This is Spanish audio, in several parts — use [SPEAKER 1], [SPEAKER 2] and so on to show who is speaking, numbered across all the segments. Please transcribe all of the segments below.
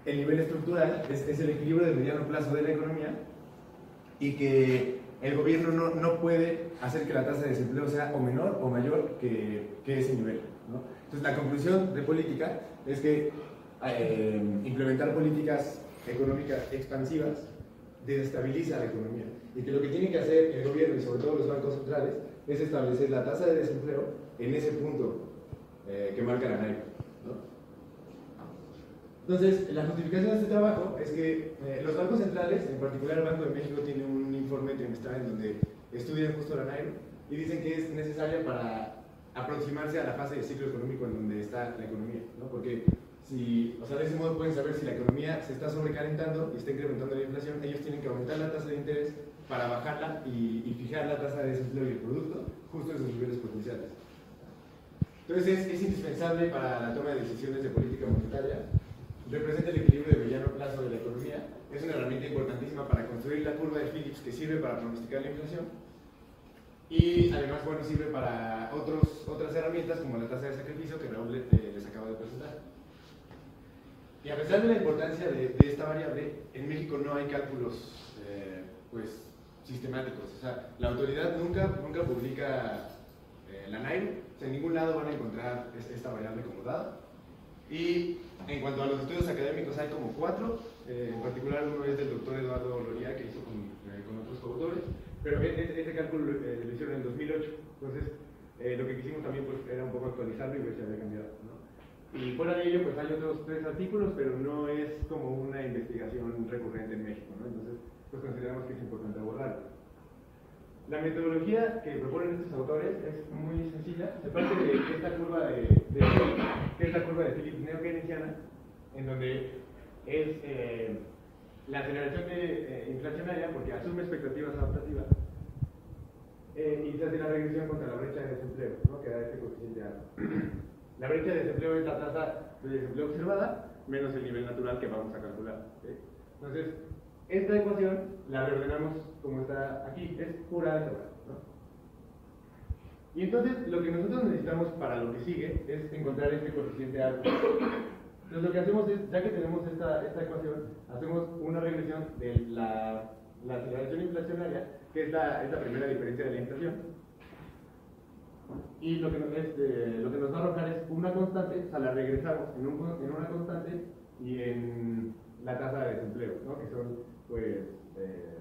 [SPEAKER 1] el nivel estructural es el equilibrio de mediano plazo de la economía y que el gobierno no puede hacer que la tasa de desempleo sea o menor o mayor que ese nivel, ¿no? Entonces, la conclusión de política es que implementar políticas económicas expansivas desestabiliza la economía y que lo que tiene que hacer el gobierno y sobre todo los bancos centrales es establecer la tasa de desempleo en ese punto que marca la NAIP, ¿no? Entonces, la justificación de este trabajo es que los bancos centrales, en particular el Banco de México, tiene un informe trimestral en donde estudian justo la NAIP y dicen que es necesaria para aproximarse a la fase de ciclo económico en donde está la economía, ¿no? Porque si, o sea, de ese modo pueden saber si la economía se está sobrecalentando y está incrementando la inflación, ellos tienen que aumentar la tasa de interés para bajarla y fijar la tasa de desempleo y el producto justo en sus niveles potenciales. Entonces es indispensable para la toma de decisiones de política monetaria, representa el equilibrio de mediano plazo de la economía, es una herramienta importantísima para construir la curva de Phillips que sirve para pronosticar la inflación y además, bueno, sirve para otras herramientas como la tasa de sacrificio que Raúl les acaba de presentar. Y a pesar de la importancia de esta variable, en México no hay cálculos pues, sistemáticos. O sea, la autoridad nunca publica la NAIP, o sea, en ningún lado van a encontrar esta variable como dada. Y en cuanto a los estudios académicos, hay como 4, en particular uno es del doctor Eduardo Loría, que hizo con otros coautores, pero este cálculo lo hicieron en 2008, entonces lo que quisimos también pues, era un poco actualizarlo y ver si había cambiado, ¿no? Y fuera de ello, pues hay otros 3 artículos, pero no es como una investigación recurrente en México, ¿no? Entonces, pues consideramos que es importante abordarlo. La metodología que proponen estos autores es muy sencilla, se parte de esta curva que es la curva de Phillips neo-keynesiana, en donde es la aceleración inflacionaria, porque asume expectativas adaptativas, y se hace la regresión contra la brecha de desempleo, ¿no? Que da este coeficiente alfa. La brecha de desempleo es la tasa de desempleo observada menos el nivel natural que vamos a calcular, ¿sí? Entonces, esta ecuación la reordenamos como está aquí, es pura álgebra, ¿no? Y entonces lo que nosotros necesitamos para lo que sigue es encontrar este coeficiente alfa. Entonces lo que hacemos es, ya que tenemos esta ecuación, hacemos una regresión de la aceleración inflacionaria, que es esta primera diferencia de la inflación, y lo que nos va a arrojar es una constante, o sea, la regresamos en una constante y en la tasa de desempleo, ¿no? Que son pues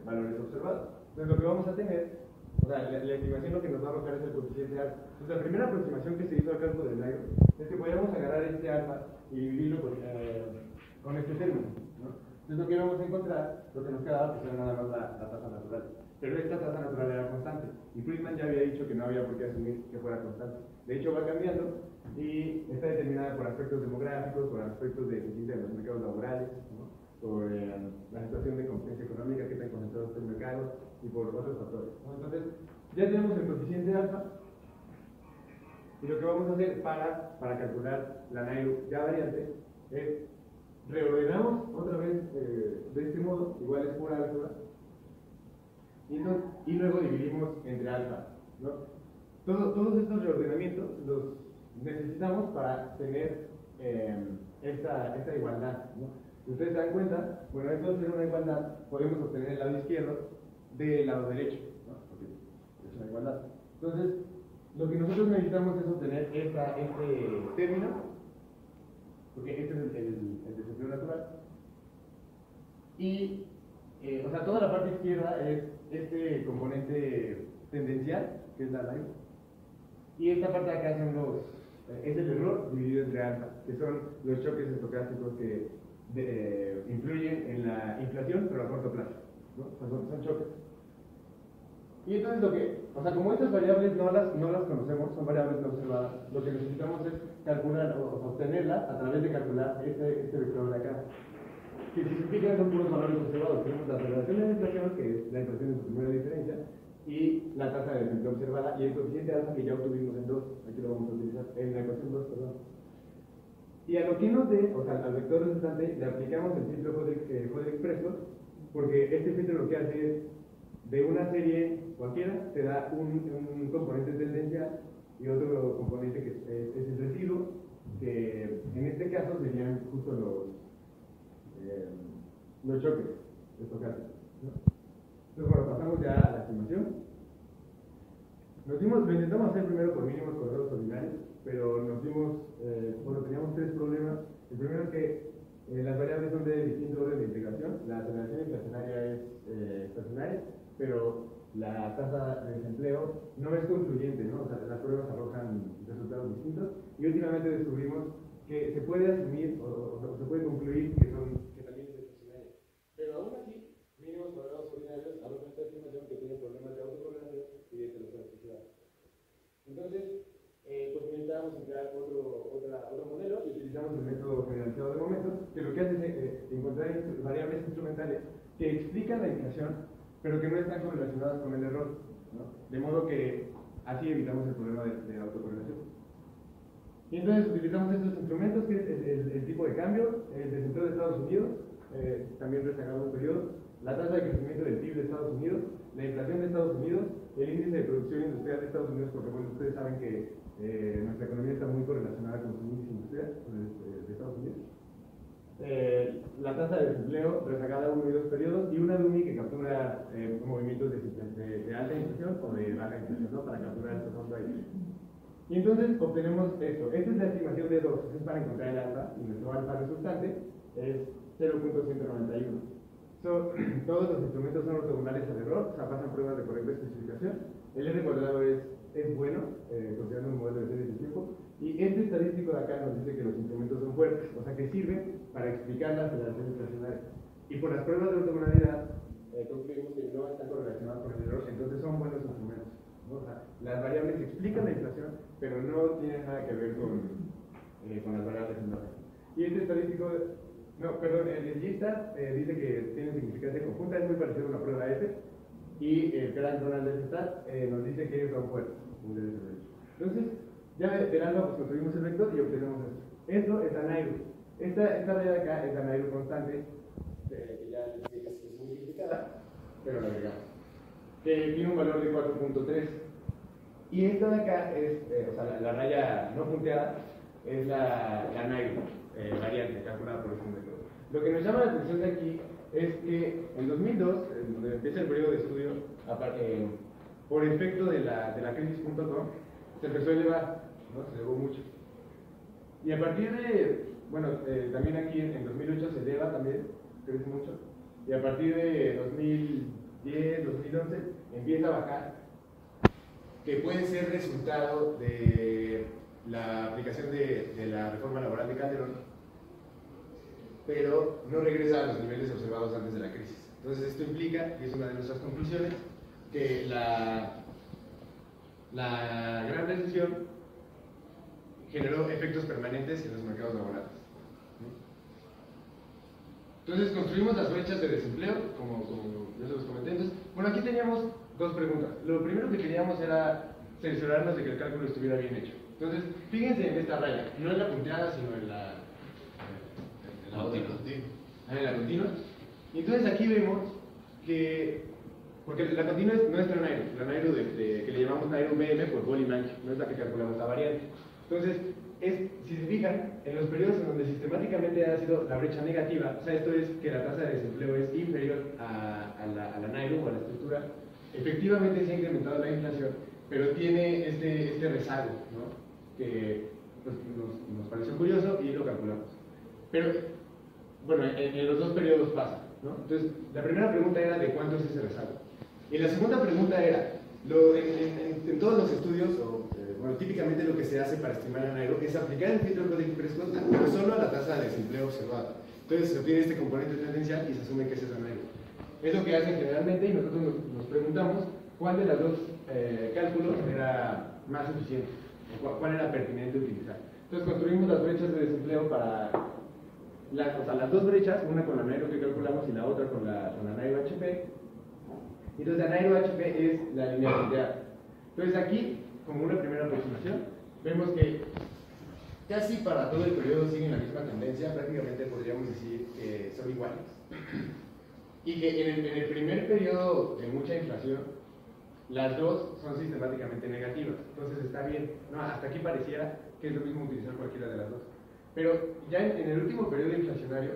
[SPEAKER 1] valores observados. Entonces lo que vamos a tener, o sea, la estimación lo que nos va a arrojar es el coeficiente alfa. Entonces la primera aproximación que se hizo al cálculo del NAIP es que podíamos agarrar este alfa y dividirlo con este término, ¿no? Entonces lo que íbamos a encontrar, lo que nos quedaba, pues era nada más la tasa natural. Pero esta tasa natural era constante y Friedman ya había dicho que no había por qué asumir que fuera constante. De hecho va cambiando y está determinada por aspectos demográficos, por aspectos de eficiencia de los mercados laborales, ¿no? Por la situación de competencia económica, que tan concentrados está el mercado y por otros factores, ¿no? Entonces ya tenemos el coeficiente alfa y lo que vamos a hacer para calcular la NAIP ya variante es reordenamos otra vez de este modo, igual es pura álgebra, y luego dividimos entre alfa, ¿no? Todos estos reordenamientos los necesitamos para tener esta igualdad, ¿no? Si ustedes se dan cuenta, bueno, esto de ser una igualdad, podemos obtener el lado izquierdo del lado derecho, ¿no? Porque es una igualdad. Entonces, lo que nosotros necesitamos es obtener este término, porque este es el desempleo natural, y, o sea, toda la parte izquierda es este componente tendencial, que es la NAIP, y esta parte de acá es el error dividido entre alfa, que son los choques estocásticos que influyen en la inflación, pero a corto plazo, ¿no? O sea, son choques. Y entonces o sea, como estas variables no las conocemos, son variables no observadas, lo que necesitamos es calcular o obtenerlas a través de calcular este vector de acá. Que si se fijan son puros valores observados. Tenemos la aceleración de la inflación, que es la inflación en su primera diferencia, y la tasa de desempleo observada, y el coeficiente alfa que ya obtuvimos en 2, aquí lo vamos a utilizar, en la ecuación 2, perdón. Y a lo que nos dé, o sea, al vector resultante, le aplicamos el filtro Hodge-Prescott, porque este filtro lo que hace es, de una serie cualquiera, te da un componente tendencial y otro componente que es el residuo, que en este caso serían justo los choques estocásticos, ¿no? Entonces, bueno, pasamos ya a la estimación. Lo intentamos hacer primero por mínimos cuadrados ordinarios, pero nos dimos, bueno, teníamos tres problemas. El primero es que las variables son de distinto orden de integración. La aceleración inflacionaria es estacionaria, pero la tasa de desempleo no es concluyente, ¿no? O sea, las pruebas arrojan resultados distintos. Y últimamente descubrimos que se puede asumir o se puede concluir que también es estacionaria. Pero aún así, mínimos cuadrados ordinarios arrojan esta estimación que tiene problemas de autocorrelación y de heteroplasticidad. Entonces, pues necesitábamos emplear otro modelo y utilizamos el método generalizado de momentos, que lo que hace es encontrar variables instrumentales que explican la inflación, pero que no están correlacionadas con el error, ¿no? De modo que así evitamos el problema de autocorrelación. Y entonces utilizamos estos instrumentos, que es el tipo de cambio, el desempleo de Estados Unidos, también rezagado un periodo, la tasa de crecimiento del PIB de Estados Unidos, la inflación de Estados Unidos, el índice de producción industrial de Estados Unidos, porque bueno, ustedes saben que nuestra economía está muy correlacionada con su índice industrial de Estados Unidos. La tasa de desempleo rezagada 1 y 2 periodos y una DUMI que captura movimientos de alta inflación o de baja inflación, ¿no? Para capturar estos fondos ahí. Y entonces obtenemos esto. Esta es la estimación de 2, es para encontrar el alfa, y nuestro alfa resultante es 0.191. Todos los instrumentos son ortogonales al error, o sea, pasan pruebas de correcta especificación. El R cuadrado es bueno, considerando un modelo de series de tiempo. Y este estadístico de acá nos dice que los instrumentos son fuertes, o sea que sirven para explicar la aceleración inflacionaria. Y por las pruebas de ortogonalidad, concluimos que no están correlacionados con el error, entonces son buenos instrumentos, ¿no? O sea, las variables explican la inflación, pero no tienen nada que ver con las variables endógenas. Y este estadístico, no, perdón, el lista dice que tiene significancia conjunta, es muy parecido a una prueba F, y el Grant Donald Stat nos dice que ellos son fuertes. Entonces, ya del alfa pues construimos el vector y obtenemos esto. Esto es anairo. Esta raya de acá es anairo constante, que ya les dije que es muy simplificada, pero la agregamos. Que tiene un valor de 4.3. Y esta de acá es, o sea, la raya no punteada, es la anairo variante, calculada por este método. Lo que nos llama la atención de aquí es que en 2002, donde empieza el periodo de estudio, por efecto de la crisis.com, se empezó a elevar, ¿no? Se elevó mucho. Y a partir de, bueno, también aquí en 2008 se eleva también, crece mucho. Y a partir de 2010, 2011, empieza a bajar, que puede ser resultado de la aplicación de la reforma laboral de Calderón, pero no regresa a los niveles observados antes de la crisis. Entonces esto implica, y es una de nuestras conclusiones, que la gran recesión generó efectos permanentes en los mercados laborales. Entonces construimos las brechas de desempleo, como ya se los comenté. Entonces, bueno, aquí teníamos dos preguntas. Lo primero que queríamos era cerciorarnos de que el cálculo estuviera bien hecho. Entonces, fíjense en esta raya, no en la punteada, sino en la continua. Y entonces aquí vemos que, porque la continua es nuestra Nairo, la Nairo que le llamamos Nairo BM por Ball y Manch, no es la que calculamos la variante. Entonces, si se fijan, en los periodos en donde sistemáticamente ha sido la brecha negativa, o sea, esto es que la tasa de desempleo es inferior a la Nairo o a la estructura, efectivamente se ha incrementado la inflación, pero tiene este rezago, ¿no? Que pues, nos pareció curioso y lo calculamos. Pero, bueno, en los dos periodos pasa, ¿no? Entonces, la primera pregunta era de cuánto es ese rezago. Y la segunda pregunta era, en todos los estudios, bueno, típicamente lo que se hace para estimar el Nairo es aplicar el filtro Coding-Prescott, pero solo a la tasa de desempleo observada. Entonces se obtiene este componente tendencial y se asume que ese es el Nairo. Es lo que hacen generalmente y nosotros nos preguntamos cuál de los dos cálculos era más suficiente, o cuál era pertinente utilizar. Entonces construimos las brechas de desempleo para las dos brechas, una con la Nairo que calculamos y la otra con la Nairo HP. Y entonces la Nairo HP es la línea punteada. Entonces aquí, como una primera aproximación, vemos que casi para todo el periodo siguen la misma tendencia, prácticamente podríamos decir que son iguales. Y que en el primer periodo de mucha inflación, las dos son sistemáticamente negativas. Entonces está bien, no, hasta aquí pareciera que es lo mismo utilizar cualquiera de las dos. Pero ya en el último periodo inflacionario,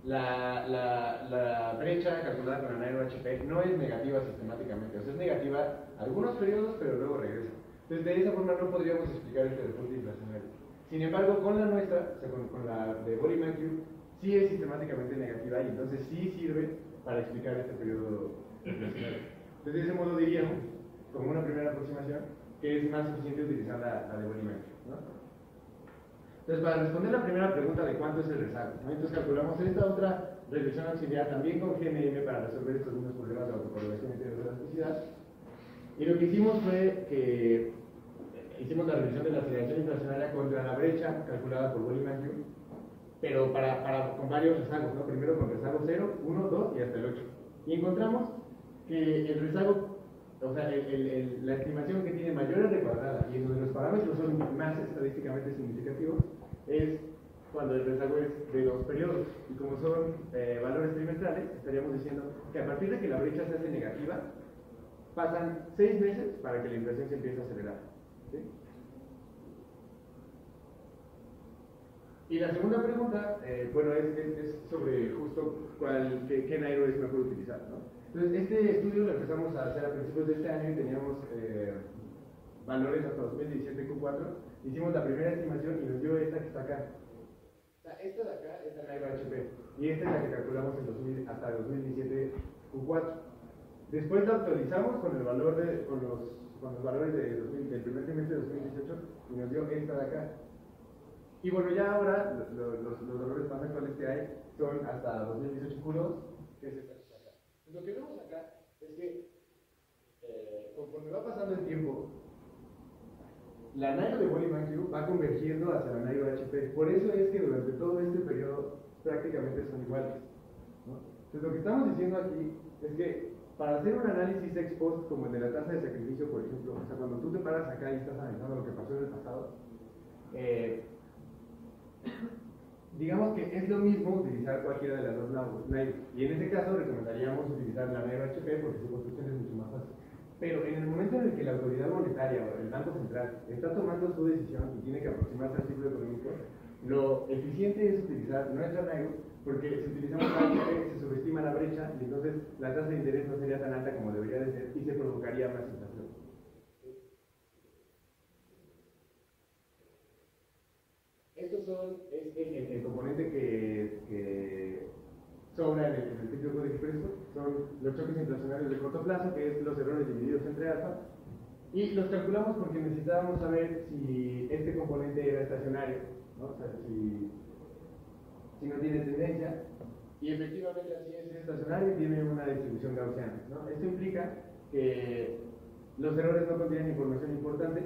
[SPEAKER 1] la brecha calculada con la Nairo HP no es negativa sistemáticamente, o sea, es negativa algunos periodos, pero luego regresa. Entonces, de esa forma no podríamos explicar este repunte inflacionario. Sin embargo, con la nuestra, o sea, con la de Bolliman-Q, sí es sistemáticamente negativa y entonces sí sirve para explicar este periodo inflacionario. Entonces, de ese modo diríamos, como una primera aproximación, que es más suficiente utilizar la de Bolliman-Q, ¿no? Entonces, para responder la primera pregunta de cuánto es el rezago, ¿no? Entonces calculamos esta otra regresión auxiliar también con GMM para resolver estos mismos problemas de autocorrelación y de elasticidad. Y lo que hicimos fue que hicimos la revisión de la aceleración inflacionaria contra la brecha calculada por Bolliman-Q, pero con varios rezagos, ¿no? Primero con rezago 0, 1, 2 y hasta el 8. Y encontramos que el rezago, o sea, la estimación que tiene mayor R cuadrada y en donde los parámetros son más estadísticamente significativos es cuando el rezago es de 2 periodos. Y como son valores trimestrales, estaríamos diciendo que a partir de que la brecha se hace negativa, pasan 6 meses para que la inflación se empiece a acelerar. ¿Sí? Y la segunda pregunta, bueno, es sobre justo qué Nairo es mejor utilizar, ¿no? Entonces, este estudio lo empezamos a hacer a principios de este año y teníamos valores hasta 2017 Q4. Hicimos la primera estimación y nos dio esta que está acá. O sea, esta de acá es la Nairo HP y esta es la que calculamos hasta 2017 Q4. Después la actualizamos con el valor con los valores del primer trimestre de 2018 y nos dio esta de acá. Y bueno, ya ahora los valores más actuales que hay son hasta 2018 Q2, que es esta que está acá. Lo que vemos acá es que conforme va pasando el tiempo, la Nairo de Bolliman-Q va convergiendo hacia la Nairo HP. Por eso es que durante todo este periodo prácticamente son iguales, ¿no? Entonces lo que estamos diciendo aquí es que para hacer un análisis ex post como el de la tasa de sacrificio, por ejemplo, o sea, cuando tú te paras acá y estás analizando lo que pasó en el pasado, digamos que es lo mismo utilizar cualquiera de las dos Nairo. Y en este caso recomendaríamos utilizar la Nairo HP porque su construcción es mucho más fácil. Pero en el momento en el que la autoridad monetaria o el Banco Central está tomando su decisión y tiene que aproximarse al ciclo económico, lo eficiente es utilizar nuestra Nairo, porque si utilizamos la HP se subestima la brecha y entonces la tasa de interés no sería tan alta como debería de ser y se provocaría más inflación. Estos es el componente que sobra en el ciclo Código Expreso, son los choques inflacionarios de corto plazo, que es los errores divididos entre alfa, y los calculamos porque necesitábamos saber si este componente era estacionario, ¿no? O sea, si no tiene tendencia, y efectivamente así es estacionario y tiene una distribución gaussiana, ¿no? Esto implica que los errores no contienen información importante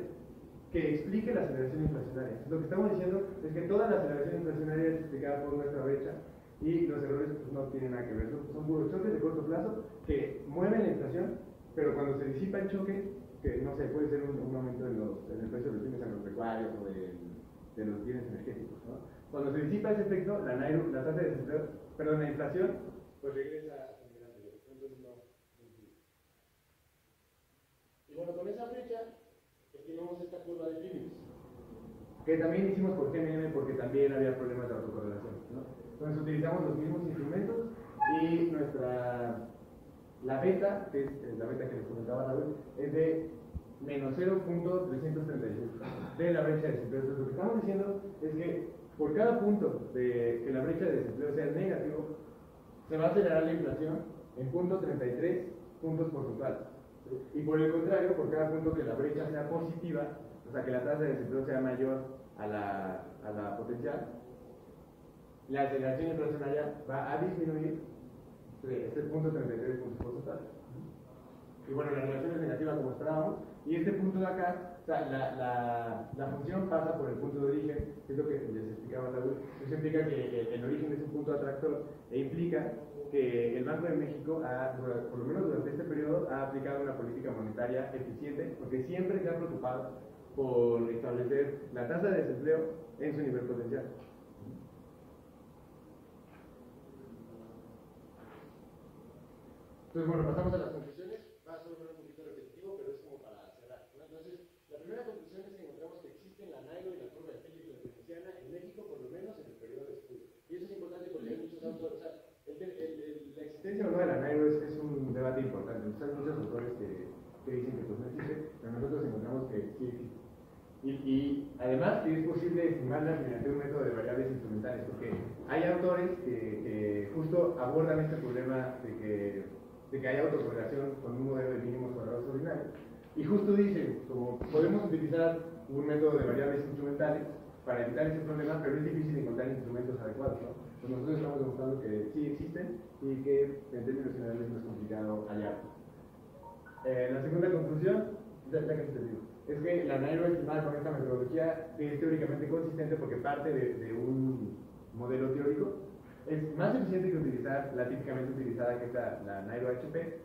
[SPEAKER 1] que explique la aceleración inflacionaria. Lo que estamos diciendo es que toda la aceleración inflacionaria es explicada por nuestra brecha y los errores pues, no tienen nada que ver. Son puros choques de corto plazo que mueven la inflación, pero cuando se disipa el choque, que no sé, puede ser un aumento en el precio de los bienes agropecuarios o de los bienes energéticos, ¿no? Cuando se disipa ese efecto, la tasa de desempleo, perdón, la inflación, pues regresa a su nivel anterior. Entonces no. Y bueno, con esa brecha estimamos esta curva de límites, que también hicimos por GMM porque también había problemas de autocorrelación, ¿no? Entonces utilizamos los mismos instrumentos y la beta, que es la beta que les comentaba Raúl, es de menos 0.336 de la brecha de desempleo. Entonces lo que estamos diciendo es que por cada punto de que la brecha de desempleo sea negativo, se va a acelerar la inflación en 0.33 puntos porcentuales. Y por el contrario, por cada punto que la brecha sea positiva, o sea que la tasa de desempleo sea mayor a la potencial, la aceleración inflacionaria va a disminuir este punto 33 puntos porcentuales. Y bueno, la relación es negativa como esperábamos, y este punto de acá, o sea, la función pasa por el punto de origen, que es lo que les explicaba Raúl. Eso implica que el origen es un punto atractor e implica que el Banco de México, por lo menos durante este periodo, ha aplicado una política monetaria eficiente, porque siempre se ha preocupado por establecer la tasa de desempleo en su nivel potencial. Entonces, bueno, pasamos a las conclusiones. Va a sonar un poquito repetitivo, pero es como para cerrar, ¿no? Entonces, la primera conclusión es que encontramos que existen la Nairo y la curva de Phillips la keynesiana en México, por lo menos en el periodo de estudio. Y eso es importante porque hay muchos autores, o sea, no de la Nairo es un debate importante. Hay muchos autores que dicen que pues no existe, pero nosotros encontramos que sí existe. Y además que es posible estimarlas mediante un método de variables instrumentales, porque hay autores que justo abordan este problema de que hay autocorrelación con un modelo de mínimos cuadrados ordinarios. Y justo dicen, como podemos utilizar un método de variables instrumentales para evitar ese problema, pero es difícil encontrar instrumentos adecuados, ¿no? Pues nosotros estamos demostrando que sí existen y que en términos generales no es complicado hallarlos. La segunda conclusión, ya que te digo, es que la Nairo estimada con esta metodología es teóricamente consistente porque parte de un modelo teórico. Es más eficiente que utilizar la típicamente utilizada, que es la Nairo HP,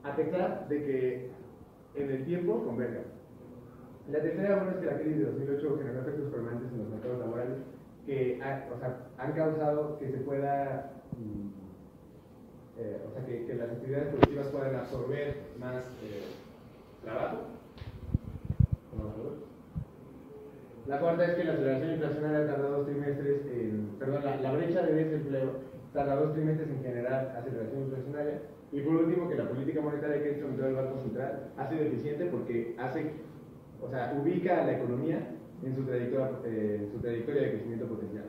[SPEAKER 1] a pesar de que en el tiempo converga. La tercera, bueno, es que la crisis de 2008 generó efectos permanentes en los mercados laborales que han causado que se pueda, que las actividades productivas puedan absorber más trabajo. La cuarta es que la aceleración inflacionaria tarda 2 trimestres la brecha de desempleo tarda 2 trimestres en generar aceleración inflacionaria. Y por último, que la política monetaria que ha instrumentado el Banco Central ha sido eficiente porque ubica a la economía en su trayectoria de crecimiento potencial.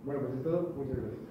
[SPEAKER 1] Bueno, pues es todo. Muchas gracias.